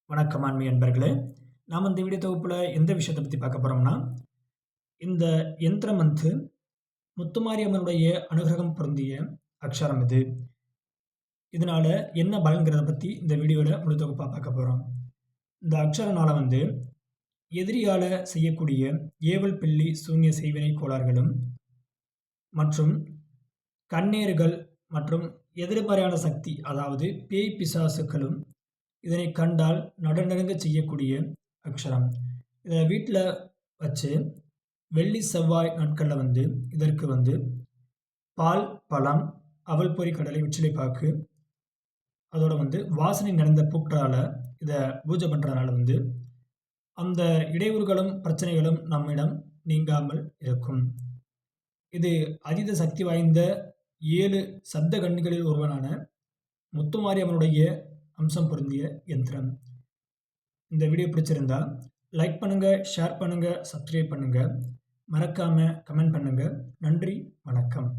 வணக்கம் ஆன்மீ அன்பர்களே. நாம் இந்த வீடியோ தொகுப்புல எந்த விஷயத்தை பத்தி பார்க்க போறோம்னா, இந்த யந்திரம் முத்துமாரியம்மனுடைய அனுகிரகம் பொருந்திய அக்ஷரம் இது. இதனால என்ன பலன்கிறத பத்தி இந்த வீடியோல முழு தொகுப்பா பார்க்க போறோம். இந்த அக்ஷரனால எதிரியால செய்யக்கூடிய ஏவல் பில்லி சூன்ய செய்வினை கோளாறுகளும் மற்றும் கண்ணேறுகள் மற்றும் எதிர்மறையான சக்தி, அதாவது பேய் பிசாசுக்களும் இதனை கண்டால் நடுநடுங்க செய்யக்கூடிய அக்ஷரம். இதை வீட்டில் வச்சு வெள்ளி செவ்வாய் நாட்களில் இதற்கு பால், பழம், அவல் பொரி, கடலை, வெற்றிலை பாக்கு, அதோட வாசனை நிறைந்த பூக்களால் இதை பூஜை பண்ணுறதுனால அந்த இடையூறுகளும் பிரச்சனைகளும் நம்மிடம் நீங்காமல் இருக்கும். இது அதீத சக்தி வாய்ந்த 7 சப்த கன்னிகளில் ஒருவனான முத்துமாரியம்மனுடைய அம்சம் பொருந்திய யந்திரம். இந்த வீடியோ பிடிச்சிருந்தா லைக் பண்ணுங்க, ஷேர் பண்ணுங்க, சப்ஸ்கிரைப் பண்ணுங்க, மறக்காம கமெண்ட் பண்ணுங்க. நன்றி, வணக்கம்.